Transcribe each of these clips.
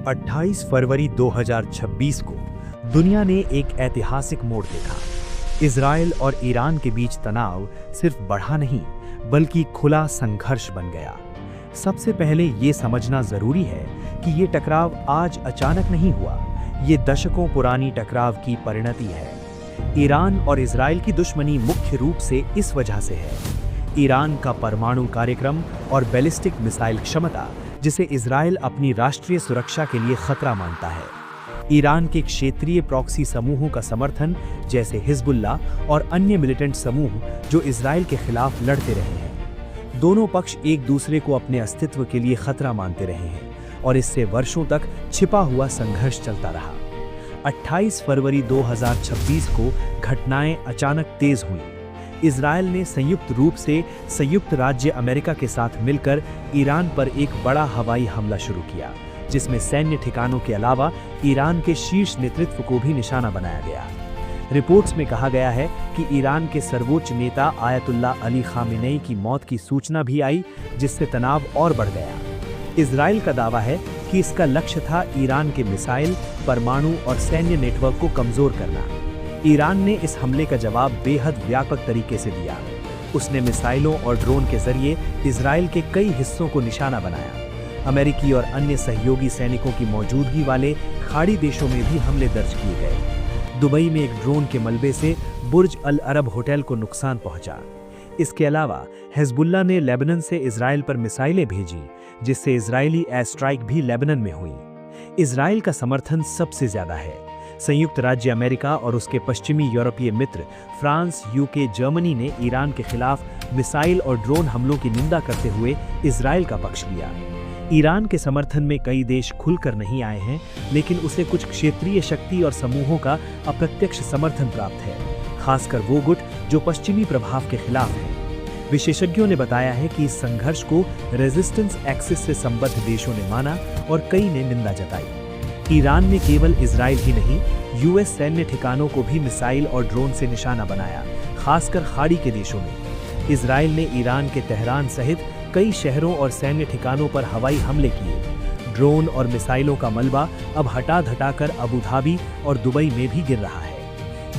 28 फरवरी 2026 को दुनिया ने एक ऐतिहासिक मोड़ देखा। इजराइल और ईरान के बीच तनाव सिर्फ बढ़ा नहीं, बल्कि खुला संघर्ष बन गया। सबसे पहले ये समझना जरूरी है कि ये टकराव आज अचानक नहीं हुआ, ये दशकों पुरानी टकराव की परिणति है। ईरान और इजराइल की दुश्मनी मुख्य रूप से इस वजह से है। ईरान का परमाणु कार्यक्रम और बैलिस्टिक मिसाइल क्षमता, जिसे इजराइल अपनी राष्ट्रीय सुरक्षा के लिए खतरा मानता है। ईरान के क्षेत्रीय प्रॉक्सी समूहों का समर्थन, जैसे हिजबुल्लाह और अन्य मिलिटेंट समूह जो इजराइल के खिलाफ लड़ते रहे हैं। दोनों पक्ष एक दूसरे को अपने अस्तित्व के लिए खतरा मानते रहे हैं और इससे वर्षों तक छिपा हुआ संघर्ष चलता रहा। 28 फरवरी 2026 को घटनाएं अचानक तेज हुई। इजराइल ने संयुक्त रूप से संयुक्त राज्य अमेरिका के साथ मिलकर ईरान पर एक बड़ा हवाई हमला शुरू किया, जिसमें सैन्य ठिकानों के अलावा ईरान के शीर्ष नेतृत्व को भी निशाना बनाया गया। रिपोर्ट्स में कहा गया है कि ईरान के सर्वोच्च नेता आयतुल्लाह अली खामेनेई की मौत की सूचना भी आई, जिससे तनाव और बढ़ गया। इजराइल का दावा है कि इसका लक्ष्य था ईरान के मिसाइल, परमाणु और सैन्य नेटवर्क को कमजोर करना। ईरान ने इस हमले का जवाब बेहद व्यापक तरीके से दिया। उसने मिसाइलों और ड्रोन के जरिए इजराइल के कई हिस्सों को निशाना बनाया। अमेरिकी और अन्य सहयोगी सैनिकों की मौजूदगी वाले खाड़ी देशों में भी हमले दर्ज किए गए। दुबई में एक ड्रोन के मलबे से बुर्ज अल अरब होटल को नुकसान पहुंचा। इसके अलावा हिजबुल्लाह ने लेबनान से इजराइल पर मिसाइलें भेजी, जिससे इजरायली एयर स्ट्राइक भी लेबनान में हुई। इजराइल का समर्थन सबसे ज्यादा है। संयुक्त राज्य अमेरिका और उसके पश्चिमी यूरोपीय मित्र फ्रांस, यूके, जर्मनी ने ईरान के खिलाफ मिसाइल और ड्रोन हमलों की निंदा करते हुए इजराइल का पक्ष लिया। ईरान के समर्थन में कई देश खुलकर नहीं आए हैं, लेकिन उसे कुछ क्षेत्रीय शक्ति और समूहों का अप्रत्यक्ष समर्थन प्राप्त है, खासकर वो गुट जो पश्चिमी प्रभाव के खिलाफ हैं। विशेषज्ञों ने बताया है कि इस संघर्ष को रेजिस्टेंस एक्सिस से संबद्ध देशों ने माना और कई ने निंदा जताई। ईरान ने केवल इजराइल ही नहीं, यूएस सैन्य ठिकानों को भी मिसाइल और ड्रोन से निशाना बनाया, खासकर खाड़ी के देशों में। इजराइल ने ईरान के तेहरान सहित कई शहरों और सैन्य ठिकानों पर हवाई हमले किए। ड्रोन और मिसाइलों का मलबा अब हटा-धटाकर अबू धाबी और दुबई में भी गिर रहा है।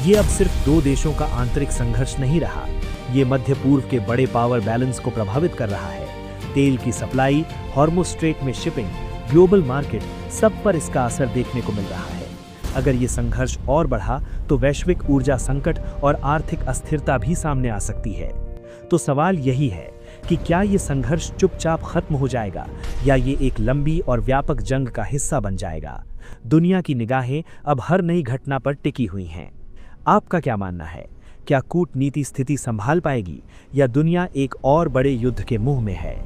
ये अब सिर्फ दो देशों का आंतरिक संघर्ष नहीं रहा, ये मध्य पूर्व के बड़े पावर बैलेंस को प्रभावित कर रहा है। तेल की सप्लाई, हॉर्मुज़ स्ट्रेट में शिपिंग, ग्लोबल मार्केट, सब पर इसका असर देखने को मिल रहा है। अगर ये संघर्ष और बढ़ा तो वैश्विक ऊर्जा संकट और आर्थिक अस्थिरता भी सामने आ सकती है। तो सवाल यही है कि क्या ये संघर्ष चुपचाप खत्म हो जाएगा या ये एक लंबी और व्यापक जंग का हिस्सा बन जाएगा? दुनिया की निगाहें अब हर नई घटना पर टिकी हुई हैं। आपका क्या मानना है? क्या कूटनीति स्थिति संभाल पाएगी या दुनिया एक और बड़े युद्ध के मुंह में है?